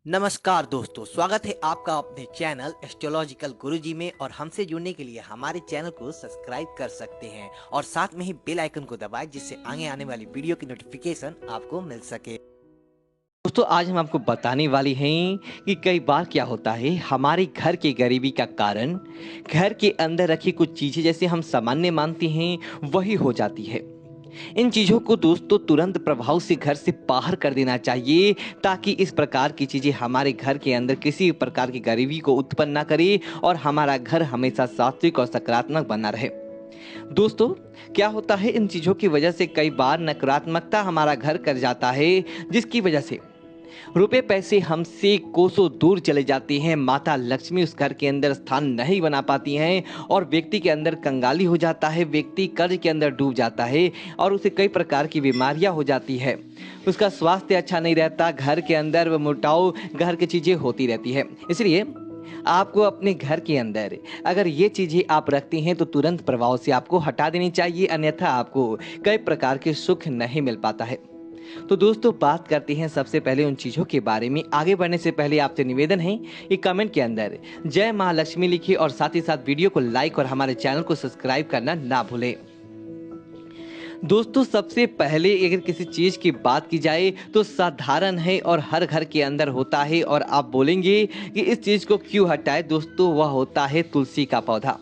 नमस्कार दोस्तों, स्वागत है आपका अपने चैनल एस्ट्रोलॉजिकल गुरुजी में। और हमसे जुड़ने के लिए हमारे चैनल को सब्सक्राइब कर सकते हैं और साथ में ही बेल आइकन को दबाएं, जिससे आगे आने वाली वीडियो की नोटिफिकेशन आपको मिल सके। दोस्तों आज हम आपको बताने वाले हैं कि कई बार क्या होता है हमारे घर की गरीबी का कारण घर के अंदर रखी कुछ चीजें जैसे हम सामान्य मानते हैं वही हो जाती है। इन चीजों को दोस्तों तुरंत प्रभाव से घर से बाहर कर देना चाहिए ताकि इस प्रकार की चीजें हमारे घर के अंदर किसी प्रकार की गरीबी को उत्पन्न ना करे और हमारा घर हमेशा सात्विक और सकारात्मक बना रहे। दोस्तों क्या होता है इन चीजों की वजह से कई बार नकारात्मकता हमारा घर कर जाता है, जिसकी वजह से रुपए पैसे हमसे कोसों दूर चले जाते हैं। माता लक्ष्मी उस घर के अंदर स्थान नहीं बना पाती हैं और व्यक्ति के अंदर कंगाली हो जाता है, व्यक्ति कर्ज के अंदर डूब जाता है और उसे कई प्रकार की बीमारियां हो जाती है। उसका स्वास्थ्य अच्छा नहीं रहता, घर के अंदर वो मोटाव, घर की चीजें होती रहती है। इसलिए आपको अपने घर के अंदर अगर ये चीजें आप रखती हैं तो तुरंत प्रभाव से आपको हटा देनी चाहिए, अन्यथा आपको कई प्रकार के सुख नहीं मिल पाता है। तो दोस्तों बात करते हैं सबसे पहले उन चीजों के बारे में। आगे बढ़ने से पहले आपसे निवेदन है कि कमेंट के अंदर जय महालक्ष्मी लिखिए और साथ ही साथ वीडियो को लाइक और हमारे चैनल को सब्सक्राइब करना ना भूलें। दोस्तों सबसे पहले अगर किसी चीज की बात की जाए तो साधारण है और हर घर के अंदर होता है और आप बोलेंगे कि इस चीज को क्यों हटाए, दोस्तों वह होता है तुलसी का पौधा।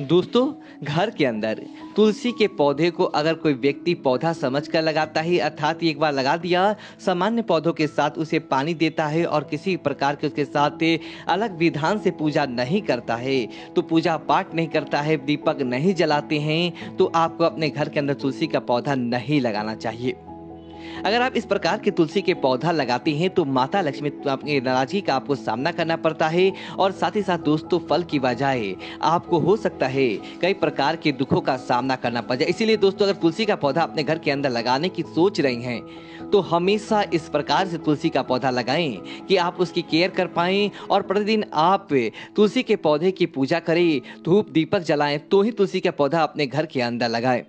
दोस्तों घर के अंदर तुलसी के पौधे को अगर कोई व्यक्ति पौधा समझकर लगाता है, अर्थात एक बार लगा दिया, सामान्य पौधों के साथ उसे पानी देता है और किसी प्रकार के उसके साथ अलग विधान से पूजा नहीं करता है, तो पूजा पाठ नहीं करता है, दीपक नहीं जलाते हैं, तो आपको अपने घर के अंदर तुलसी का पौधा नहीं लगाना चाहिए। अगर आप इस प्रकार के तुलसी के पौधा लगाते हैं तो माता लक्ष्मी आपकी नाराजगी का आपको सामना करना पड़ता है और साथ ही साथ दोस्तों फल की बजाय आपको हो सकता है कई प्रकार के दुखों का सामना करना पड़ जाए। इसीलिए दोस्तों अगर तुलसी का पौधा अपने घर के अंदर लगाने की सोच रही हैं तो हमेशा इस प्रकार से तुलसी का पौधा लगाएं कि आप उसकी केयर कर पाएं और प्रतिदिन आप तुलसी के पौधे की पूजा करें, धूप दीपक जलाएं, तो ही तुलसी का पौधा अपने घर के अंदर लगाएं।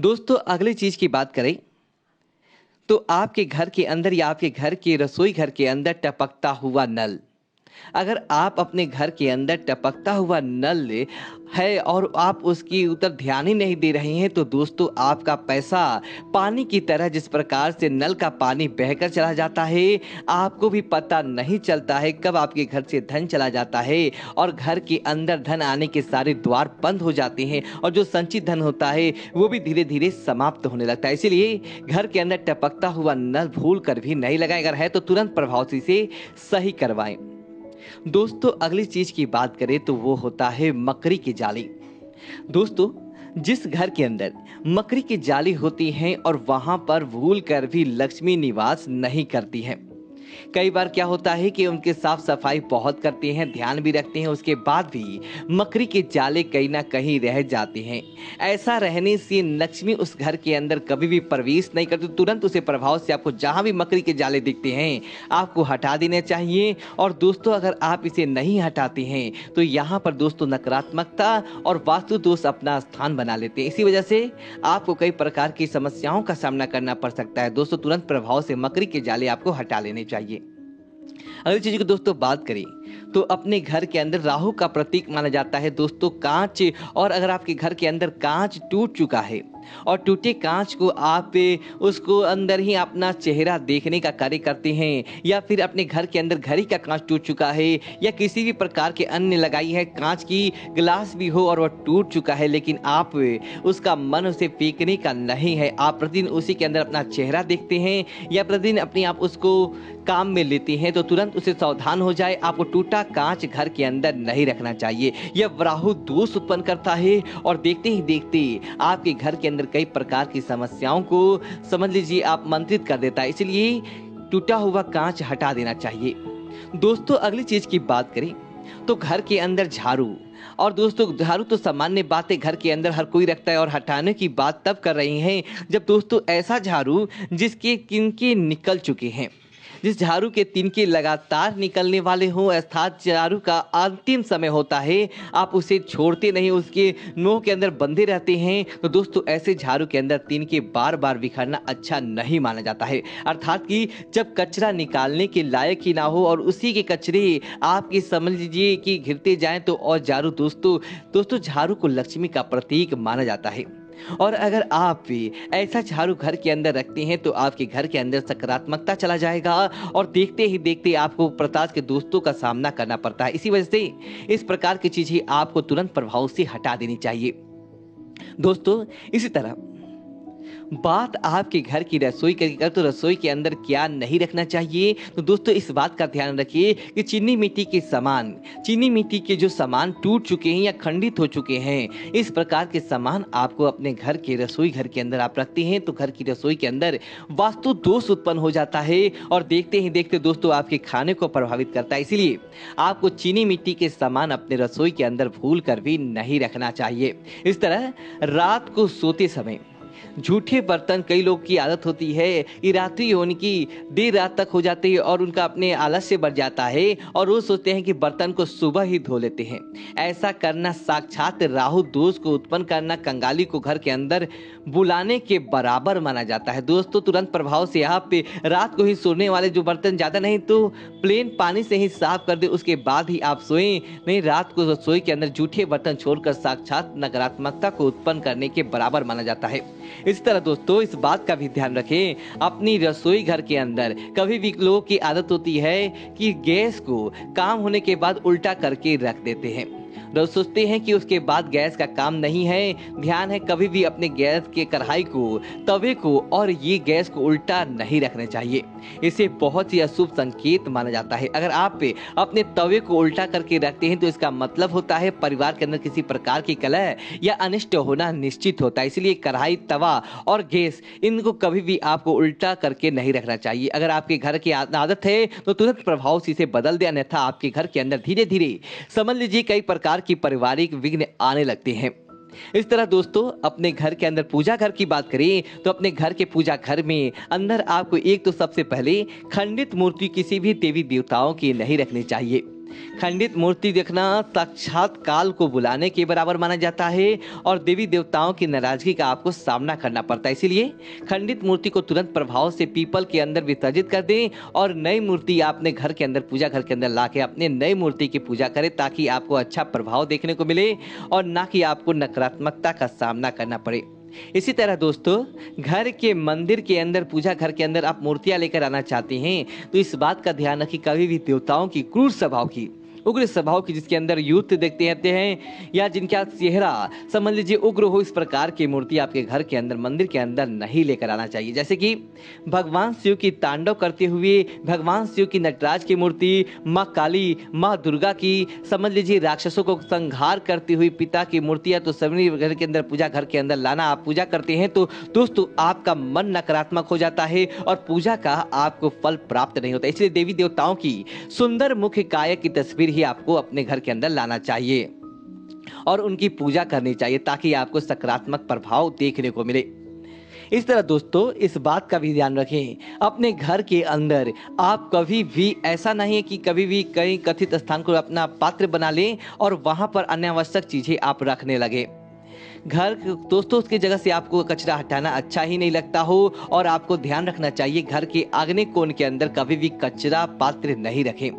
दोस्तों अगली चीज की बात करें तो आपके घर के अंदर या आपके घर के रसोई घर के अंदर टपकता हुआ नल, अगर आप अपने घर के अंदर टपकता हुआ नल है और आप उसकी उतर ध्यान ही नहीं दे रहे हैं तो दोस्तों आपका पैसा पानी की तरह जिस प्रकार से नल का पानी बहकर चला जाता है, आपको भी पता नहीं चलता है कब आपके घर से धन चला जाता है और घर के अंदर धन आने के सारे द्वार बंद हो जाते हैं और जो संचित धन होता है वो भी धीरे धीरे समाप्त होने लगता है। इसीलिए घर के अंदर टपकता हुआ नल भूल कर भी नहीं लगाएं, अगर है तो तुरंत प्रभाव से इसे सही करवाएं। दोस्तों अगली चीज की बात करें तो वो होता है मकड़ी की जाली। दोस्तों जिस घर के अंदर मकड़ी की जाली होती है और वहां पर भूल कर भी लक्ष्मी निवास नहीं करती है, कई बार क्या होता है कि उनके साफ सफाई बहुत करते हैं, ध्यान भी रखते हैं, उसके बाद भी मकड़ी के जाले कहीं ना कहीं रह जाते हैं। ऐसा रहने से लक्ष्मी उस घर के अंदर कभी भी प्रवेश नहीं करती। तुरंत उसे प्रभाव से आपको जहां भी मकड़ी के जाले दिखते हैं आपको हटा देने चाहिए। और दोस्तों अगर आप इसे नहीं हटाते हैं तो यहाँ पर दोस्तों नकारात्मकता और वास्तु दोष अपना स्थान बना लेते हैं। इसी वजह से आपको कई प्रकार की समस्याओं का सामना करना पड़ सकता है। दोस्तों तुरंत प्रभाव से मकड़ी के जाले आपको हटा लेने चाहिए। अगली चीज की दोस्तों बात करें तो अपने घर के अंदर राहु का प्रतीक माना जाता है दोस्तों कांच। और अगर आपके घर के अंदर कांच टूट चुका है और टूटे कांच को आप उसको अंदर ही अपना चेहरा देखने का कार्य करते हैं, या फिर अपने घर के अंदर घड़ी का कांच टूट चुका है या किसी भी प्रकार के अन्य लगाई है कांच की गिलास भी हो और वह टूट चुका है, लेकिन आप उसका मन उसे फेंकने का नहीं है, आप प्रतिदिन उसी के अंदर अपना चेहरा देखते हैं या प्रतिदिन अपने आप उसको काम में लेते हैं, तो तुरंत उसे सावधान हो जाए। आपको टूटा कांच घर के अंदर नहीं रखना चाहिए, यह राहु दोष उत्पन्न करता है और देखते ही देखते आपके घर के अंदर कई प्रकार की समस्याओं को समझ लीजिए आप मंत्रित कर देता है। इसलिए टूटा हुआ कांच हटा देना चाहिए। दोस्तों अगली चीज की बात करें तो घर के अंदर झाड़ू। और दोस्तों झाड़ू तो सामान्य बात है, घर के अंदर हर कोई रखता है और हटाने की बात तब कर रही हैं जब दोस्तों ऐसा झाड़ू जिसके किनके निकल चुके हैं, जिस झाड़ू के तिनके लगातार निकलने वाले हों, अर्थात झाड़ू का अंतिम समय होता है, आप उसे छोड़ते नहीं, उसके नोक के अंदर बंधे रहते हैं, तो दोस्तों ऐसे झाड़ू के अंदर तिनके बार बार बिखरना अच्छा नहीं माना जाता है। अर्थात कि जब कचरा निकालने के लायक ही ना हो और उसी के कचरे आपकी समझ लीजिए कि घिरते जाएं, तो और झाड़ू दोस्तों झाड़ू को लक्ष्मी का प्रतीक माना जाता है। और अगर आप भी ऐसा झाड़ू घर के अंदर रखते हैं तो आपके घर के अंदर सकारात्मकता चला जाएगा और देखते ही देखते आपको प्रताप के दोस्तों का सामना करना पड़ता है। इसी वजह से इस प्रकार की चीजें आपको तुरंत प्रभाव से हटा देनी चाहिए। दोस्तों इसी तरह बात आपके घर की रसोई की कर, तो रसोई के अंदर क्या नहीं रखना चाहिए, तो दोस्तों इस बात का ध्यान रखिए कि चीनी मिट्टी के जो सामान टूट चुके हैं या खंडित हो चुके हैं, इस प्रकार के सामान आपको अपने घर के रसोई घर के अंदर आप रखते हैं तो घर की रसोई के अंदर वास्तु दोष उत्पन्न हो जाता है और देखते ही देखते दोस्तों आपके खाने को प्रभावित करता है। इसीलिए आपको चीनी मिट्टी के सामान अपने रसोई के अंदर भूल कर भी नहीं रखना चाहिए। इस तरह रात को सोते समय झूठे बर्तन, कई लोग की आदत होती है कि रात्रि होने की देर रात तक हो जाती है और उनका अपने आलस्य बढ़ जाता है और वो सोचते हैं कि बर्तन को सुबह ही धो लेते हैं। ऐसा करना साक्षात राहु दोष को उत्पन्न करना, कंगाली को घर के अंदर बुलाने के बराबर माना जाता है। दोस्तों तुरंत प्रभाव से आप रात को ही सोने वाले जो बर्तन ज्यादा नहीं तो प्लेन पानी से ही साफ कर दे, उसके बाद ही आप सोएं। नहीं, रात को रसोई के अंदर झूठे बर्तन छोड़कर साक्षात नकारात्मकता को उत्पन्न करने के बराबर माना जाता है। इस तरह दोस्तों इस बात का भी ध्यान रखें, अपनी रसोई घर के अंदर कभी भी लोगों की आदत होती है कि गैस को काम होने के बाद उल्टा करके रख देते हैं। लोग सोचते हैं कि उसके बाद गैस का काम नहीं है। ध्यान है कभी भी अपने गैस के कढ़ाई को, तवे को और ये गैस को उल्टा नहीं रखना चाहिए। इसे बहुत ही अशुभ संकेत माना जाता है। अगर आप अपने तवे को उल्टा करके रखते हैं तो इसका मतलब होता है परिवार के अंदर किसी प्रकार की कलह या अनिष्ट होना निश्चित होता है। इसलिए कढ़ाई, तवा और गैस इनको कभी भी आपको उल्टा करके नहीं रखना चाहिए। अगर आपके घर की आदत है तो तुरंत प्रभाव से इसे बदल दे, अन्यथा आपके घर के अंदर धीरे धीरे समझ लीजिए कई प्रकार की पारिवारिक विघ्न आने लगते हैं। इस तरह दोस्तों अपने घर के अंदर पूजा घर की बात करें तो अपने घर के पूजा घर में अंदर आपको एक तो सबसे पहले खंडित मूर्ति किसी भी देवी देवताओं की नहीं रखनी चाहिए। खंडित मूर्ति देखना साक्षात काल को बुलाने के बराबर माना जाता है और देवी देवताओं की नाराजगी का आपको सामना करना पड़ता है। इसीलिए खंडित मूर्ति को तुरंत प्रभाव से पीपल के अंदर विसर्जित कर दें और नई मूर्ति आपने घर के अंदर पूजा घर के अंदर लाके अपने नई मूर्ति की पूजा करें, ताकि आपको अच्छा प्रभाव देखने को मिले और ना कि आपको नकारात्मकता का सामना करना पड़े। इसी तरह दोस्तों घर के मंदिर के अंदर, पूजा घर के अंदर आप मूर्तियां लेकर आना चाहते हैं तो इस बात का ध्यान रखिए कभी भी देवताओं की क्रूर स्वभाव की, उग्र स्वभाव की, जिसके अंदर युद्ध देखते रहते हैं या जिनका चेहरा समझ लीजिए उग्र हो, इस प्रकार की मूर्ति आपके घर के अंदर, मंदिर के अंदर नहीं लेकर आना चाहिए। जैसे कि भगवान शिव की तांडव करते हुए भगवान शिव की नटराज की मूर्ति, माँ काली, माँ दुर्गा की, समझ लीजिए राक्षसों को संहार करती हुई पिता की मूर्तियां तो सभी घर के अंदर, पूजा घर के अंदर लाना, आप पूजा करते हैं तो दोस्तों आपका मन नकारात्मक हो जाता है और पूजा का आपको फल प्राप्त नहीं होता। इसलिए देवी देवताओं की सुंदर मुख्य काया की तस्वीर ही आपको अपने घर के अंदर लाना चाहिए और उनकी पूजा करनी चाहिए, ताकि आपको सकारात्मक प्रभाव देखने को मिले। इस तरह दोस्तों इस बात का भी ध्यान रखें, अपने घर के अंदर आप कभी भी ऐसा नहीं है कि कभी भी कहीं कथित स्थान को अपना पात्र बना लें और वहां पर अनावश्यक चीजें आप रखने लगे। घर दोस्तों उसकी जगह से आपको कचरा हटाना अच्छा ही नहीं लगता हो और आपको ध्यान रखना चाहिए घर के आग्नेय कोण के अंदर कभी भी कचरा पात्र नहीं रखें।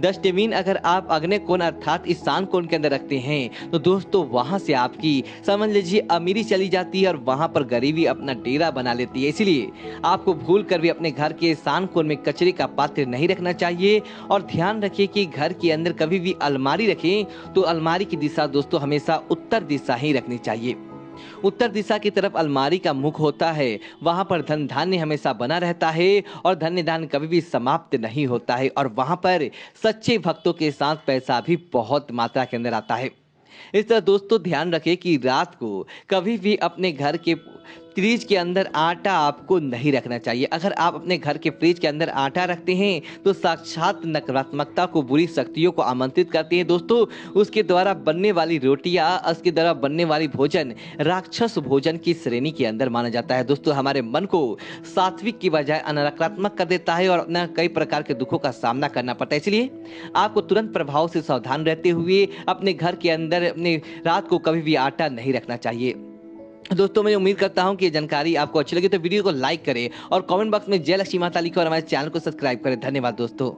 डस्टबिन अगर आप आग्नेय कोण अर्थात ईशान कोण के अंदर रखते हैं तो दोस्तों वहां से आपकी समझ लीजिए अमीरी चली जाती है और वहां पर गरीबी अपना डेरा बना लेती है। इसलिए आपको भूल कर भी अपने घर के ईशान कोण में कचरे का पात्र नहीं रखना चाहिए और ध्यान रखिए कि घर के अंदर कभी भी अलमारी रखें तो अलमारी की दिशा दोस्तों हमेशा उत्तर दिशा ही रखनी चाहिए। उत्तर दिशा की तरफ अलमारी का मुख होता है, वहां पर धन धान्य हमेशा बना रहता है और धन्य दान कभी भी समाप्त नहीं होता है और वहां पर सच्चे भक्तों के साथ पैसा भी बहुत मात्रा के अंदर आता है। इस तरह दोस्तों ध्यान रखें कि रात को कभी भी अपने घर के फ्रिज के अंदर आटा आपको नहीं रखना चाहिए। अगर आप अपने घर के फ्रिज के अंदर आटा रखते हैं तो साक्षात नकारात्मकता को, बुरी शक्तियों को आमंत्रित करते हैं दोस्तों। उसके द्वारा बनने वाली रोटियां, उसके द्वारा बनने वाली भोजन राक्षस भोजन की श्रेणी के अंदर माना जाता है दोस्तों। हमारे मन को सात्विक की बजाय नकारात्मक कर देता है और अपना कई प्रकार के दुखों का सामना करना पड़ता है। इसलिए आपको तुरंत प्रभाव से सावधान रहते हुए अपने घर के अंदर अपने रात को कभी भी आटा नहीं रखना चाहिए। दोस्तों मैं उम्मीद करता हूं कि ये जानकारी आपको अच्छी लगी तो वीडियो को लाइक करें और कमेंट बॉक्स में जय लक्ष्मी माता लिखें और हमारे चैनल को सब्सक्राइब करें। धन्यवाद दोस्तों।